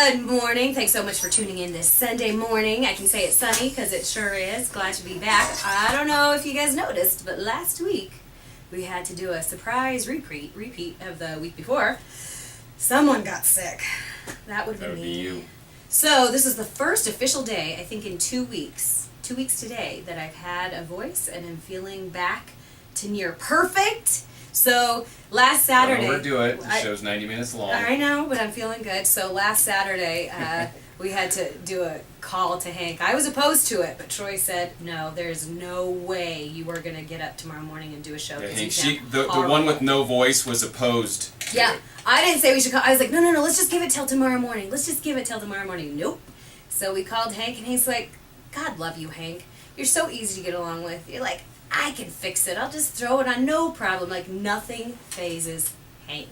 Good morning. Thanks so much for tuning in this Sunday morning. I can say it's sunny because it sure is. Glad to be back. I don't know if you guys noticed, but last week we had to do a surprise repeat of the week before. Someone got sick. That would be you. So this is the first official day, I think in 2 weeks today, that I've had a voice and am feeling back to near perfect. So last Saturday... Don't overdo it. The show's 90 minutes long. I know, but I'm feeling good. So last Saturday, we had to do a call to Hank. I was opposed to it, but Troy said, no, there's no way you are going to get up tomorrow morning and do a show. Yeah, Hank, the one with no voice was opposed. Yeah, I didn't say we should call. I was like, no, let's just give it till tomorrow morning. Nope. So we called Hank, and he's like, God love you, Hank. You're so easy to get along with. You're like, I can fix it. I'll just throw it on, no problem. Like, nothing phases Hank.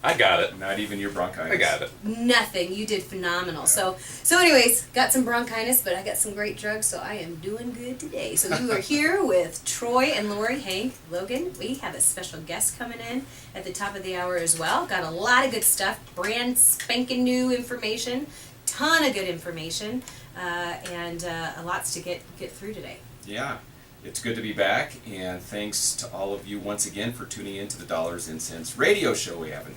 I got it. Not even your bronchitis. I got it. Nothing. You did phenomenal. Yeah. So anyways, got some bronchitis, but I got some great drugs, so I am doing good today. So you are here with Troy and Lauri, Hank, Logan. We have a special guest coming in at the top of the hour as well. Got a lot of good stuff, brand spanking new information, ton of good information, and lots to get through today. Yeah. It's good to be back, and thanks to all of you once again for tuning in to the Dollars and Cents radio show. We have a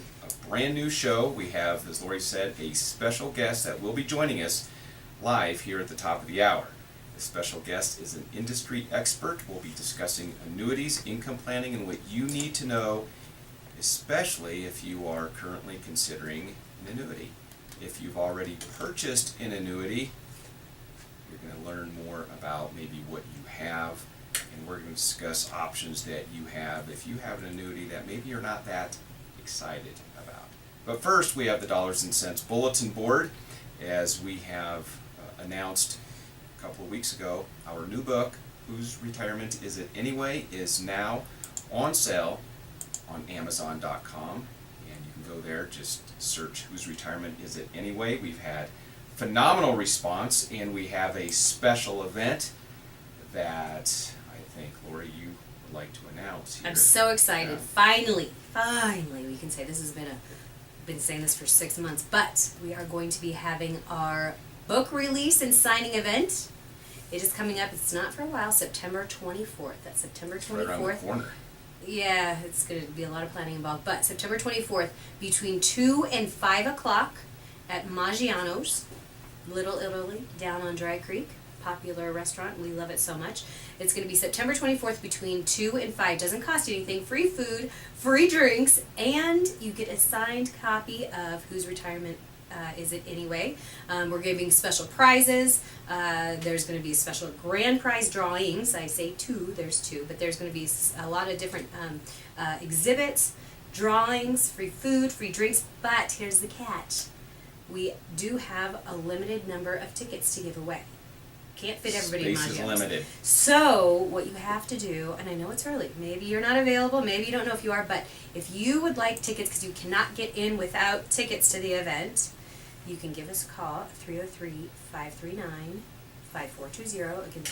brand new show. We have, as Lauri said, a special guest that will be joining us live here at the top of the hour. The special guest is an industry expert. We'll be discussing annuities, income planning, and what you need to know, especially if you are currently considering an annuity. If you've already purchased an annuity, you're going to learn more about maybe what you have. And we're going to discuss options that you have if you have an annuity that maybe you're not that excited about. But first, we have the Dollars and Cents bulletin board. As we have announced a couple of weeks ago, our new book, Whose Retirement Is It Anyway?, is now on sale on Amazon.com. And you can go there, just search Whose Retirement Is It Anyway? We've had phenomenal response, and we have a special event that I think, Lauri, you would like to announce here. I'm so excited. Yeah. Finally, we can say this has been saying this for 6 months, but we are going to be having our book release and signing event. It is coming up. It's not for a while. September 24th. That's September 24th. Right around the corner. Yeah, it's going to be a lot of planning involved, but September 24th between 2 and 5 o'clock at Maggiano's, Little Italy, down on Dry Creek. Popular restaurant. We love it so much. It's going to be September 24th between 2 and 5. Doesn't cost you anything. Free food, free drinks, and you get a signed copy of Whose Retirement Is It Anyway? We're giving special prizes. There's going to be special grand prize drawings. I say 2. There's 2, but there's going to be a lot of different exhibits, drawings, free food, free drinks. But here's the catch. We do have a limited number of tickets to give away. Can't fit everybody in Maggiano's. Space is limited. So what you have to do, and I know it's early, maybe you're not available, maybe you don't know if you are, but if you would like tickets, because you cannot get in without tickets to the event, you can give us a call at 303-539-5420. Again,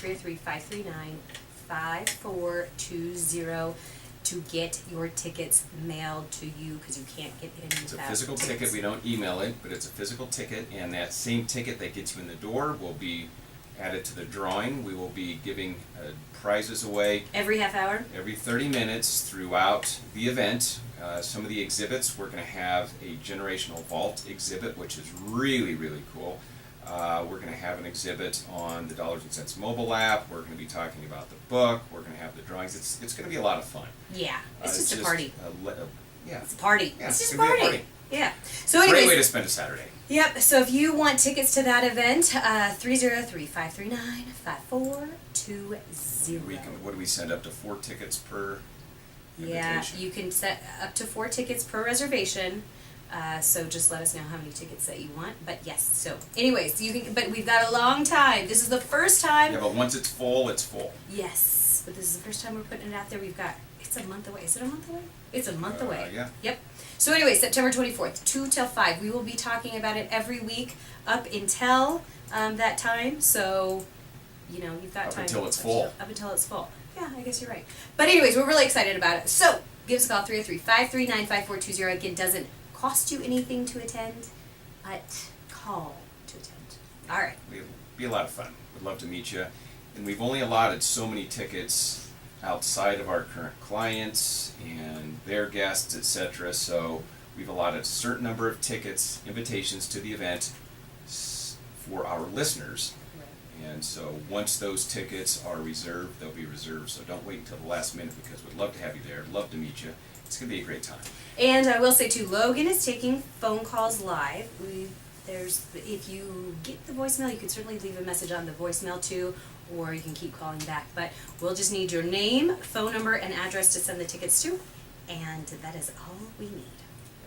303-539-5420 to get your tickets mailed to you, because you can't get in without tickets. It's a physical ticket. We don't email it, but it's a physical ticket, and that same ticket that gets you in the door will be added to the drawing. We will be giving prizes away every half hour, every 30 minutes throughout the event. Some of the exhibits, we're going to have a generational vault exhibit, which is really, really cool. We're going to have an exhibit on the Dollars and Cents mobile app. We're going to be talking about the book. We're going to have the drawings. It's going to be a lot of fun. Yeah, it's just a party. Yeah, it's a party. Yeah, it's just a party. Yeah. So anyways, great way to spend a Saturday. Yep. So if you want tickets to that event, 303-539-5420. What do we send up to 4 tickets per invitation? Yeah, you can set up to 4 tickets per reservation. So just let us know how many tickets that you want. But yes. So anyways, you can. But we've got a long time. This is the first time. Yeah, but once it's full, it's full. Yes, but this is the first time we're putting it out there. We've got. It's a month away. Is it a month away? It's a month away. Yeah. Yep. So anyway, September 24th, 2 till 5. We will be talking about it every week up until that time. So, you've got time. Up until it's full. Up until it's full. Yeah, I guess you're right. But anyways, we're really excited about it. So, give us a call, 303-539-5420. Again, doesn't cost you anything to attend. but call to attend. All right. It'll be a lot of fun. We'd love to meet you. And we've only allotted so many tickets outside of our current clients and their guests, etc. So we've allotted a certain number of tickets, invitations to the event for our listeners. And so once those tickets are reserved, they'll be reserved. So don't wait until the last minute, because we'd love to have you there. Love to meet you. It's going to be a great time. And I will say too, Logan is taking phone calls live. If you get the voicemail, you can certainly leave a message on the voicemail too, or you can keep calling back. But we'll just need your name, phone number, and address to send the tickets to, and that is all we need.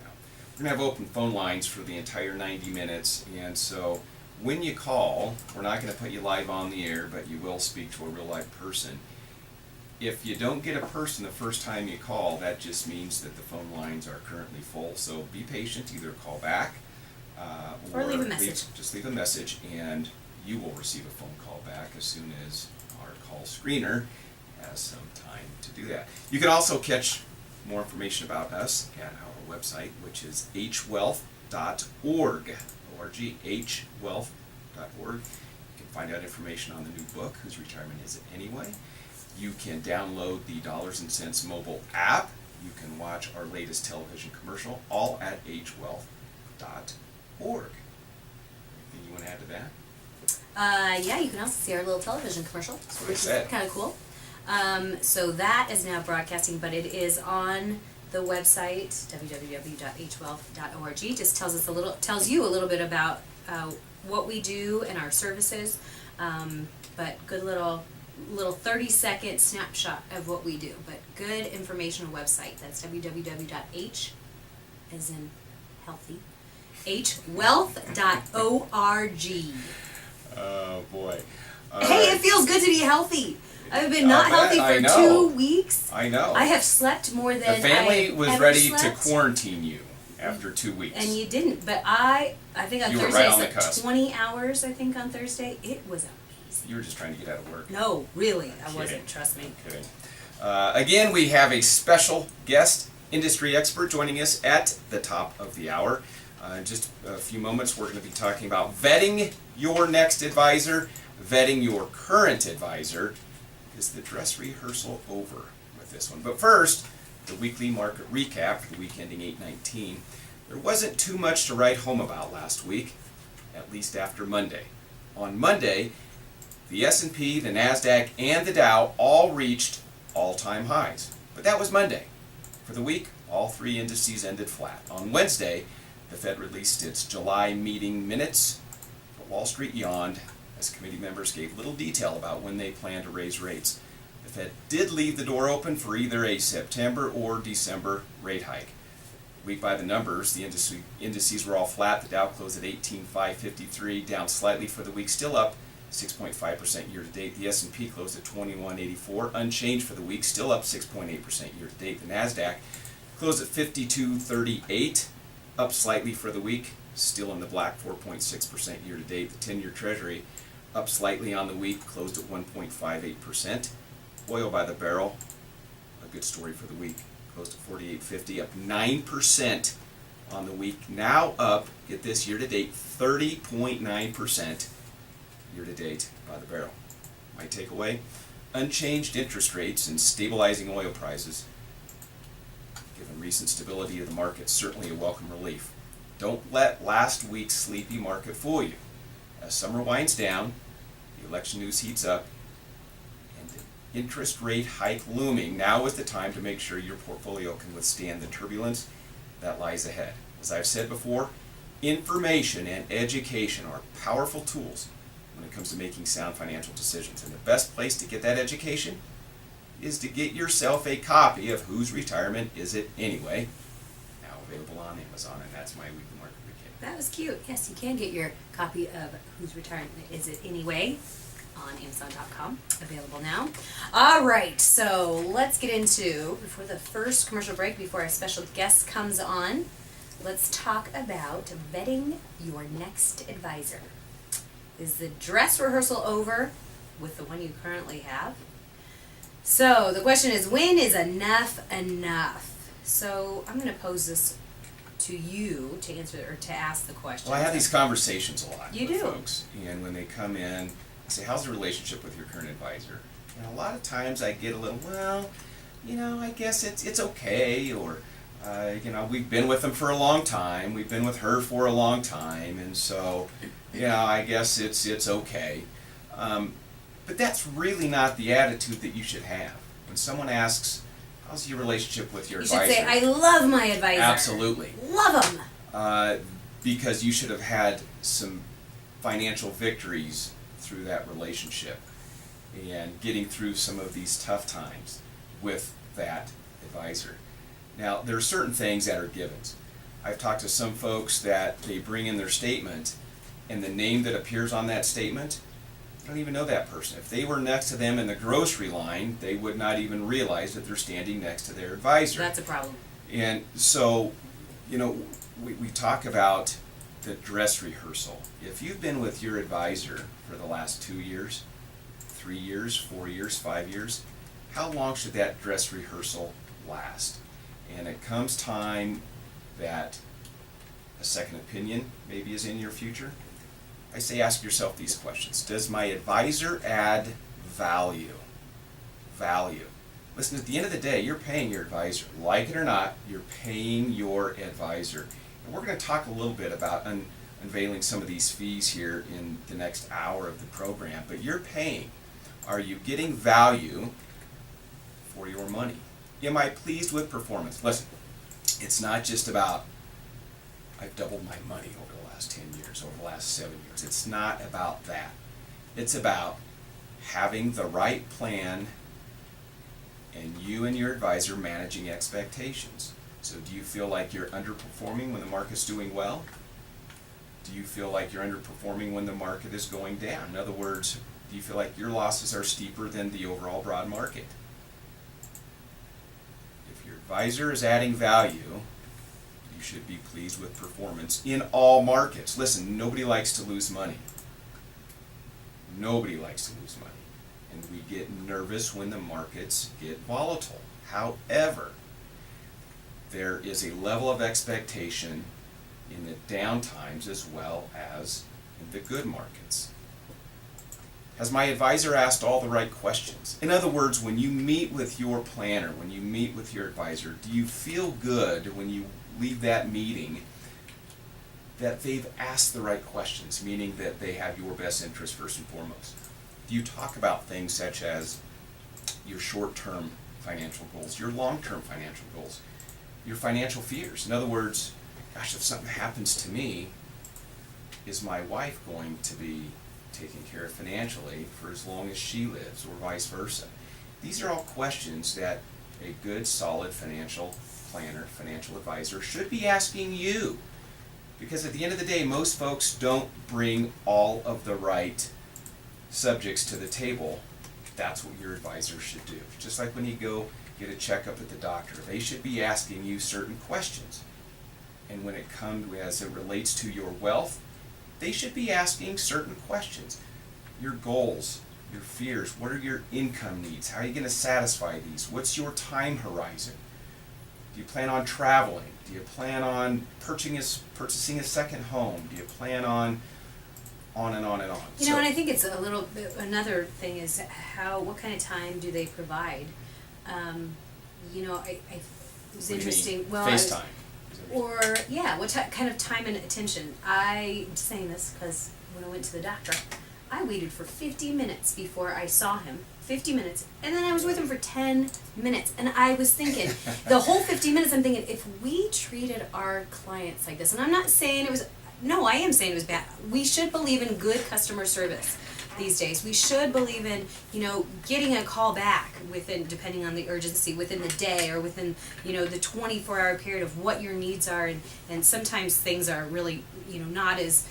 Yeah. We're going to have open phone lines for the entire 90 minutes, and so when you call, we're not going to put you live on the air, but you will speak to a real live person. If you don't get a person the first time you call, that just means that the phone lines are currently full. So be patient, either call back or leave a message. Just leave a message, and you will receive a phone call back as soon as our call screener has some time to do that. You can also catch more information about us at our website, which is hwealth.org. hwealth.org. You can find out information on the new book, Whose Retirement Is It Anyway? You can download the Dollars and Cents mobile app. You can watch our latest television commercial, all at hwealth.org. Anything you want to add to that? Yeah, you can also see our little television commercial, what which I said. is kind of cool. So that is now broadcasting, but it is on the website www.hwealth.org. Just tells you a little bit about what we do and our services. But good little 30-second snapshot of what we do. But good informational website. That's www.h as in healthy, hwealth.org. Oh boy. Hey, it feels good to be healthy. I've been not I bet. healthy I for know. 2 weeks. I know. I have slept more than The family I was ever ready slept. to quarantine you after 2 weeks. And you didn't, but I think on You were Thursday right I on the slept cusp. 20 hours, I think on Thursday. It was amazing. You were just trying to get out of work. No, really, I Kidding. wasn't, trust me. Kidding. Again, we have a special guest, industry expert, joining us at the top of the hour. In just a few moments, we're going to be talking about vetting your next advisor, vetting your current advisor. Is the dress rehearsal over with this one? But first, the weekly market recap for the week ending 8/19. There wasn't too much to write home about last week, at least after Monday. On Monday, the S&P, the NASDAQ, and the Dow all reached all-time highs. But that was Monday. For the week, all three indices ended flat. On Wednesday, the Fed released its July meeting minutes, but Wall Street yawned as committee members gave little detail about when they plan to raise rates. The Fed did leave the door open for either a September or December rate hike. Week by the numbers, the indices were all flat. The Dow closed at 18,553, down slightly for the week, still up 6.5% year to date. The S&P closed at 2184, unchanged for the week, still up 6.8% year to date. The NASDAQ closed at 5238, up slightly for the week, still in the black, 4.6% year to date. The 10-year Treasury up slightly on the week, closed at 1.58%. Oil by the barrel, a good story for the week, closed at 48.50, up 9% on the week. Now up, get this, year to date, 30.9% year to date by the barrel. My takeaway: unchanged interest rates and stabilizing oil prices. Given recent stability of the market, certainly a welcome relief. Don't let last week's sleepy market fool you. As summer winds down, the election news heats up, and the interest rate hike looming, now is the time to make sure your portfolio can withstand the turbulence that lies ahead. As I've said before, information and education are powerful tools when it comes to making sound financial decisions. And the best place to get that education is to get yourself a copy of Whose Retirement Is It Anyway? Now available on Amazon, and that's my weekly market recap. That was cute. Yes, you can get your copy of Whose Retirement Is It Anyway on Amazon.com. Available now. All right, so let's get into, before the first commercial break, before our special guest comes on, let's talk about vetting your next advisor. Is the dress rehearsal over with the one you currently have? So the question is, when is enough enough? So I'm going to pose this to you to answer or to ask the questions. Well, I have these conversations a lot You with do. folks, and when they come in, I say, "How's the relationship with your current advisor?" And a lot of times I get a little, "Well, I guess it's okay," or we've been with them for a long time. We've been with her for a long time, and so, I guess it's okay. But that's really not the attitude that you should have. When someone asks, "How's your relationship with your You advisor?" should say, "I love my advisor." Absolutely. Love him. Because you should have had some financial victories through that relationship and getting through some of these tough times with that advisor. Now, there are certain things that are givens. I've talked to some folks that they bring in their statement, and the name that appears on that statement, I don't even know that person. If they were next to them in the grocery line, they would not even realize that they're standing next to their advisor. That's a problem. And so, we talk about the dress rehearsal. If you've been with your advisor for the last 2 years, 3 years, 4 years, 5 years, how long should that dress rehearsal last? And it comes time that a second opinion maybe is in your future. I say ask yourself these questions. Does my advisor add value? Value. Listen, at the end of the day, you're paying your advisor. Like it or not, you're paying your advisor. And we're going to talk a little bit about unveiling some of these fees here in the next hour of the program. But you're paying. Are you getting value for your money? Am I pleased with performance? Listen, it's not just about I've doubled my money over the last 10 years, over the last 7 years. It's not about that. It's about having the right plan and you and your advisor managing expectations. So do you feel like you're underperforming when the market's doing well? Do you feel like you're underperforming when the market is going down? In other words, do you feel like your losses are steeper than the overall broad market? If your advisor is adding value, you should be pleased with performance in all markets. Listen, nobody likes to lose money. Nobody likes to lose money. And we get nervous when the markets get volatile. However, there is a level of expectation in the down times as well as in the good markets. Has my advisor asked all the right questions? In other words, when you meet with your planner, when you meet with your advisor, do you feel good when you leave that meeting that they've asked the right questions, meaning that they have your best interest first and foremost? Do you talk about things such as your short-term financial goals, your long-term financial goals, your financial fears? In other words, gosh, if something happens to me, is my wife going to be taken care of financially for as long as she lives, or vice versa? These are all questions that a good, solid financial planner, financial advisor should be asking you. Because at the end of the day, most folks don't bring all of the right subjects to the table. That's what your advisor should do. Just like when you go get a checkup at the doctor, they should be asking you certain questions. And when it comes, as it relates to your wealth, they should be asking certain questions. Your goals, your fears, what are your income needs? How are you going to satisfy these? What's your time horizon? Do you plan on traveling? Do you plan on purchasing a second home? Do you plan on and on and on? And I think it's a little bit, another thing is what kind of time do they provide? It was interesting. Well, FaceTime. What kind of time and attention? I'm saying this because when I went to the doctor, I waited for 50 minutes before I saw him. 50 minutes. And then I was with him for 10 minutes. And I was thinking, the whole 50 minutes, I'm thinking, if we treated our clients like this, and I'm not saying it was, no, I am saying it was bad. We should believe in good customer service these days. We should believe in, getting a call back within, depending on the urgency, within the day or within, the 24-hour period of what your needs are. And sometimes things are really, not as,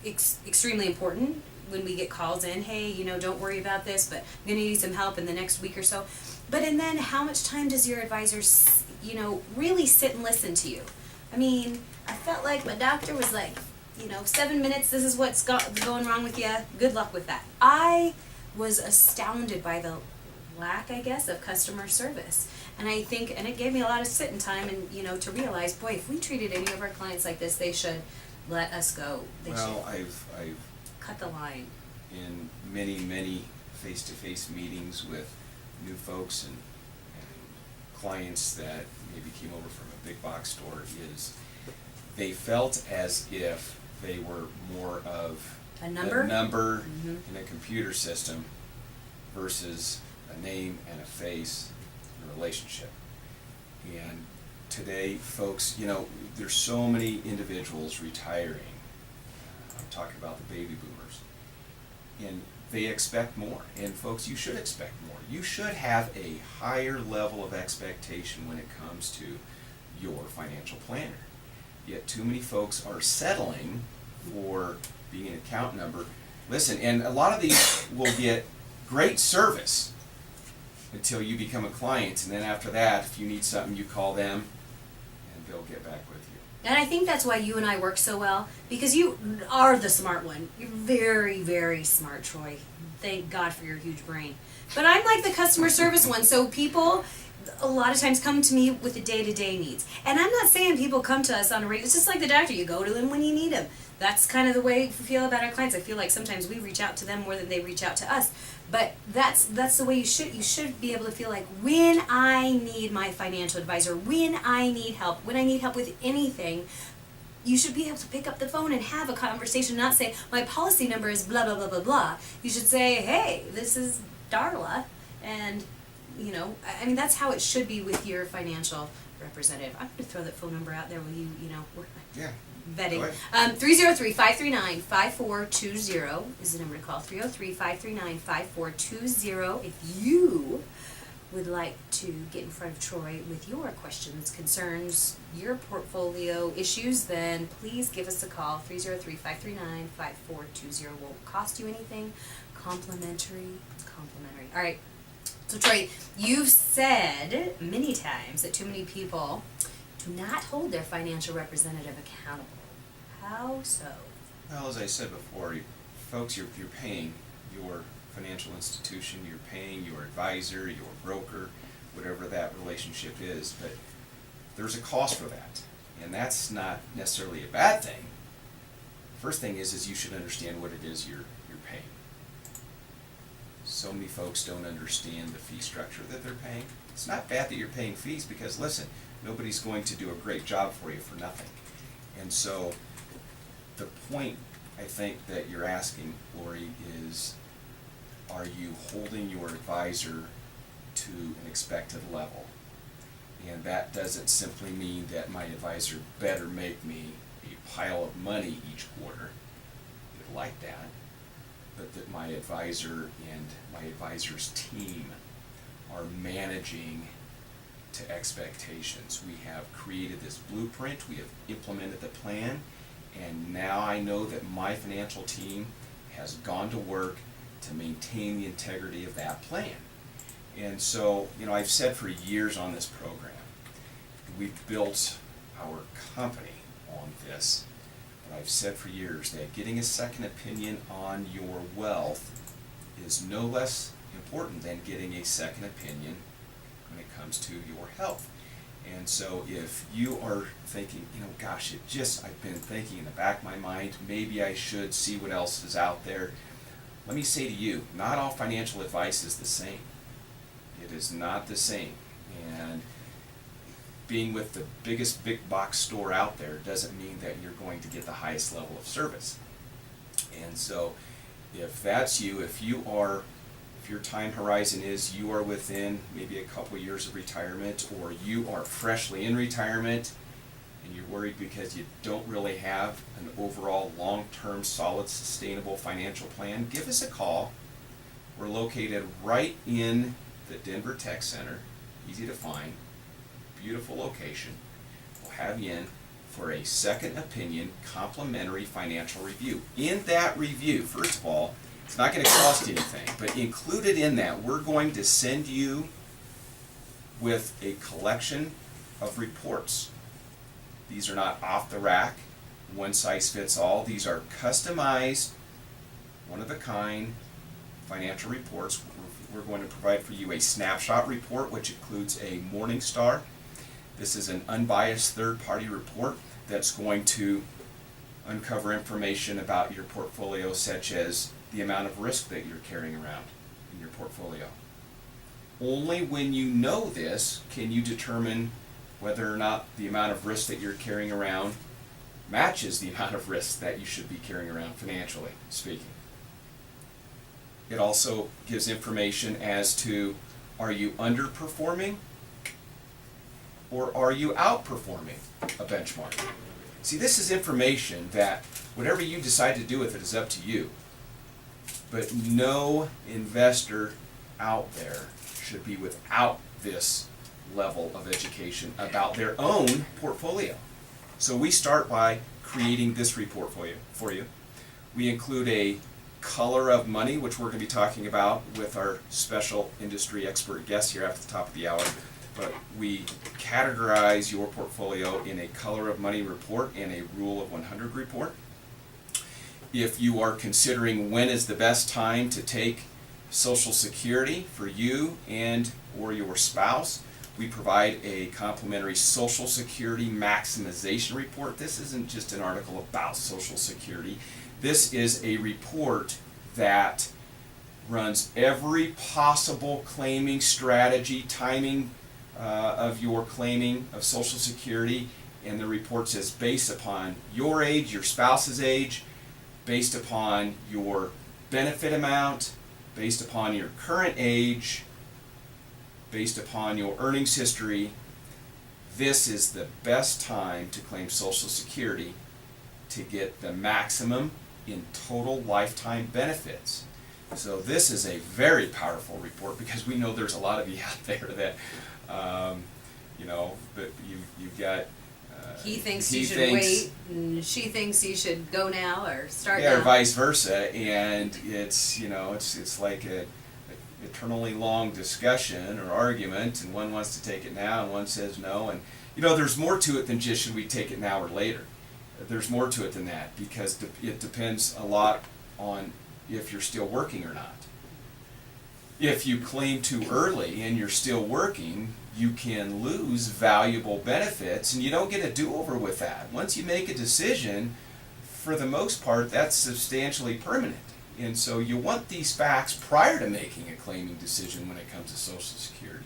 extremely important when we get calls in, hey, don't worry about this, but I'm going to need some help in the next week or so. And then how much time does your advisor, really sit and listen to you? I mean, I felt like my doctor was like, 7 minutes, this is what's going wrong with you, good luck with that. I was astounded by the lack, I guess, of customer service. And I think, and it gave me a lot of sitting time and, to realize, boy, if we treated any of our clients like this, they should let us go. They Well, should I've cut the line. in many face-to-face meetings with new folks and clients that maybe came over from a big box store is they felt as if they were more of A number? in a computer system versus a name and a face and a relationship. And today, folks, there's so many individuals retiring. I'm talking about the baby boomers. And they expect more. And folks, you should expect more. You should have a higher level of expectation when it comes to your financial planner. Yet too many folks are settling for being an account number. Listen, and a lot of these will get great service until you become a client, and then after that, if you need something, you call them and they'll get back with you. And I think that's why you and I work so well, because you are the smart one. You're very, very smart, Troy. Thank God for your huge brain. But I'm like the customer service one, so people a lot of times come to me with the day-to-day needs. And I'm not saying people come to us on a regular, it's just like the doctor, you go to them when you need them. That's kind of the way we feel about our clients. I feel like sometimes we reach out to them more than they reach out to us. But that's the way you should be able to feel like when I need my financial advisor, when I need help with anything, you should be able to pick up the phone and have a conversation, not say, my policy number is blah, blah, blah, blah, blah. You should say, hey, this is Darla, and that's how it should be with your financial representative. I'm going to throw that phone number out there with you, Yeah. vetting. 303-539-5420 is the number to call. 303-539-5420 if you would like to get in front of Troy with your questions, concerns, your portfolio issues, then please give us a call. 303-539-5420 won't cost you anything. Complimentary. All right. So Troy, you've said many times that too many people do not hold their financial representative accountable. How so? Well, as I said before, folks, you're paying your financial institution, you're paying your advisor, your broker, whatever that relationship is, but there's a cost for that, and that's not necessarily a bad thing. First thing is you should understand what it is you're paying. So many folks don't understand the fee structure that they're paying. It's not bad that you're paying fees because, listen, nobody's going to do a great job for you for nothing. And so the point I think that you're asking, Lauri, is are you holding your advisor to an expected level? And that doesn't simply mean that my advisor better make me a pile of money each quarter. You'd like that. But that my advisor and my advisor's team are managing to expectations. We have created this blueprint, we have implemented the plan, and now I know that my financial team has gone to work to maintain the integrity of that plan. And so, I've said for years on this program, we've built our company on this, but I've said for years that getting a second opinion on your wealth is no less important than getting a second opinion when it comes to your health. And so if you are thinking, gosh, I've been thinking in the back of my mind, maybe I should see what else is out there. Let me say to you, not all financial advice is the same. It is not the same. And being with the biggest big box store out there doesn't mean that you're going to get the highest level of service. And so if that's you, if your time horizon is you are within maybe a couple years of retirement, or you are freshly in retirement and you're worried because you don't really have an overall long-term solid sustainable financial plan, give us a call. We're located right in the Denver Tech Center, easy to find, beautiful location. We'll have you in for a second opinion complimentary financial review. In that review, first of all, it's not going to cost anything, but included in that, we're going to send you with a collection of reports. These are not off the rack, one size fits all. These are customized, one of a kind financial reports. We're going to provide for you a snapshot report, which includes a Morningstar. This is an unbiased third-party report that's going to uncover information about your portfolio, such as the amount of risk that you're carrying around in your portfolio. Only when you know this can you determine whether or not the amount of risk that you're carrying around matches the amount of risk that you should be carrying around financially speaking. It also gives information as to, are you underperforming or are you outperforming a benchmark? See, this is information that whatever you decide to do with it is up to you. But no investor out there should be without this level of education about their own portfolio. So we start by creating this report for you. We include a color of money, which we're going to be talking about with our special industry expert guest here after the top of the hour. But we categorize your portfolio in a color of money report and a rule of 100 report. If you are considering when is the best time to take Social Security for you and or your spouse, we provide a complimentary Social Security maximization report. This isn't just an article about Social Security. This is a report that runs every possible claiming strategy, timing of your claiming of Social Security, and the report says based upon your age, your spouse's age, based upon your benefit amount, based upon your current age, based upon your earnings history, this is the best time to claim Social Security to get the maximum in total lifetime benefits. So this is a very powerful report because we know there's a lot of you out there that, but you've got. He thinks you should wait, and she thinks you should go now or start now. Yeah, or vice versa, and it's like a eternally long discussion or argument, and one wants to take it now, and one says no, and there's more to it than just should we take it now or later. There's more to it than that because it depends a lot on if you're still working or not. If you claim too early and you're still working, you can lose valuable benefits, and you don't get a do-over with that. Once you make a decision, for the most part, that's substantially permanent. And so you want these facts prior to making a claiming decision when it comes to Social Security.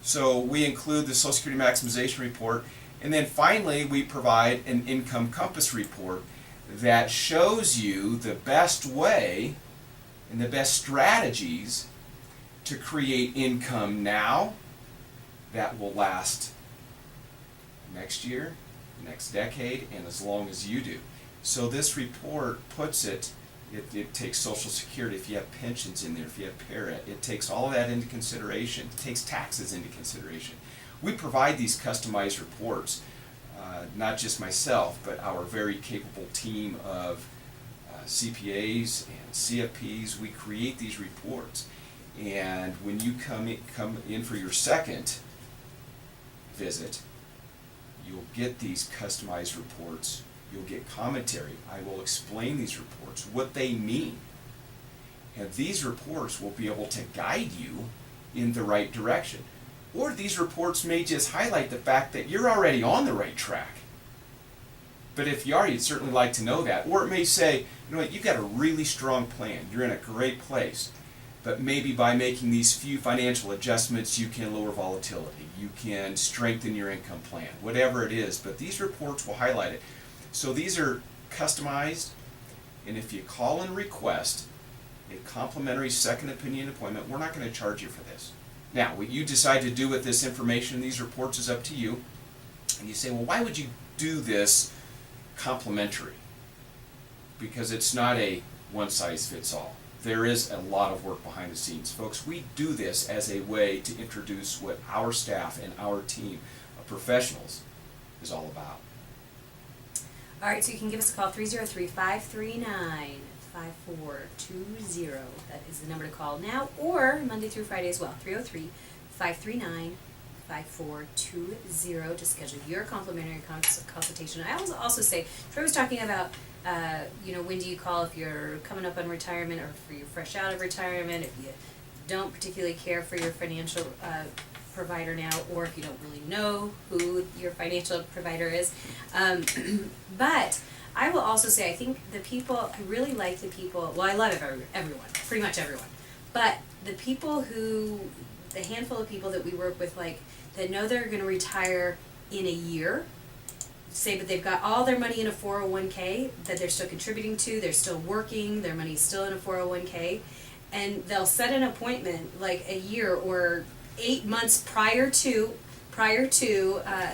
So we include the Social Security Maximization Report, and then finally we provide an Income Compass Report that shows you the best way and the best strategies to create income now that will last next year, next decade, and as long as you do. So this report puts it takes Social Security, if you have pensions in there, if you have parent, it takes all of that into consideration. It takes taxes into consideration. We provide these customized reports, not just myself, but our very capable team of CPAs and CFPs. We create these reports. And when you come in for your second visit, you'll get these customized reports. You'll get commentary. I will explain these reports, what they mean. And these reports will be able to guide you in the right direction. Or these reports may just highlight the fact that you're already on the right track. But if you are, you'd certainly like to know that. Or it may say, you know what, you've got a really strong plan. You're in a great place. But maybe by making these few financial adjustments, you can lower volatility. You can strengthen your income plan, whatever it is. But these reports will highlight it. So these are customized, and if you call and request a complimentary second opinion appointment, we're not going to charge you for this. Now, what you decide to do with this information in these reports is up to you. And you say, well, why would you do this complimentary? Because it's not a one-size-fits-all. There is a lot of work behind the scenes. Folks, we do this as a way to introduce what our staff and our team of professionals is all about. All right, so you can give us a call, 303-539-5420. That is the number to call now, or Monday through Friday as well, 303-539-5420 to schedule your complimentary consultation. I also say, Troy was talking about when do you call if you're coming up on retirement or if you're fresh out of retirement, if you don't particularly care for your financial provider now, or if you don't really know who your financial provider is. But I will also say, I think the people, I really like the people, well, I love everyone, pretty much everyone. But the people the handful of people that we work with, like, that know they're gonna retire in a year, say, but they've got all their money in a 401k that they're still contributing to, they're still working, their money's still in a 401k, and they'll set an appointment like a year or 8 months prior to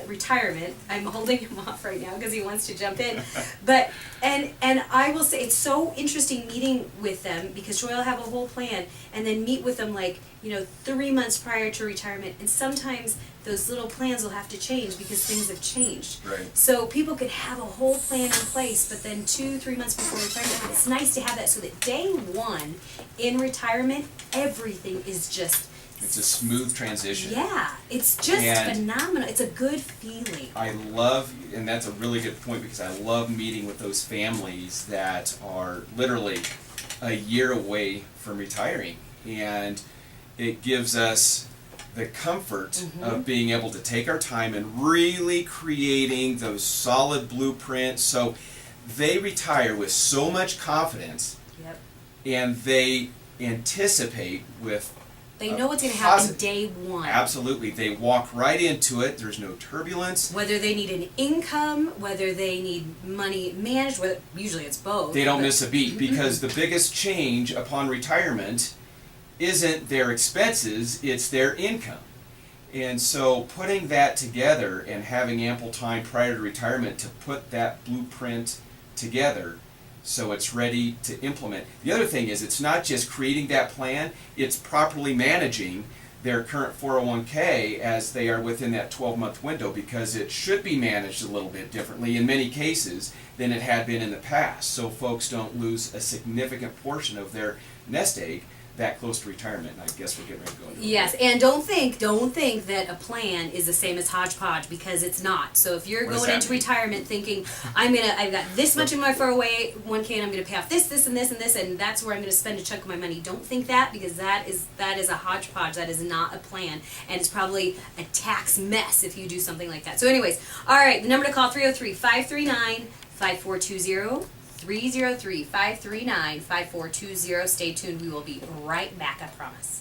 retirement. I'm holding him off right now because he wants to jump in. But and I will say it's so interesting meeting with them, because Troy will have a whole plan and then meet with them 3 months prior to retirement, and sometimes those little plans will have to change because things have changed. Right. So people could have a whole plan in place, but then 2-3 months before retirement, it's nice to have that so that day one in retirement, everything is just, It's a smooth transition. yeah, it's just And phenomenal. It's a good feeling. I love, and that's a really good point, because I love meeting with those families that are literally a year away from retiring. And it gives us the comfort of being able to take our time and really creating those solid blueprints. So they retire with so much confidence, Yep. and they anticipate with They know what's going to happen positive. day one. Absolutely. They walk right into it. There's no turbulence. Whether they need an income, whether they need money managed, usually it's both. They don't but- miss a beat, because the biggest change upon retirement isn't their expenses, it's their income. And so putting that together and having ample time prior to retirement to put that blueprint together so it's ready to implement. The other thing is, it's not just creating that plan, it's properly managing their current 401k as they are within that 12-month window, because it should be managed a little bit differently in many cases than it had been in the past, so folks don't lose a significant portion of their nest egg that close to retirement. And I guess we're getting ready to go into it. Yes, and don't think that a plan is the same as hodgepodge, because it's not. So if you're What does going that into mean? retirement thinking, I've got this much in my 401k and I'm gonna pay off this, and this, and this, and that's where I'm gonna spend a chunk of my money. Don't think that, because that is a hodgepodge. That is not a plan, and it's probably a tax mess if you do something like that. So anyways, all right, the number to call 303-539-5420. 303-539-5420. Stay tuned. We will be right back, I promise.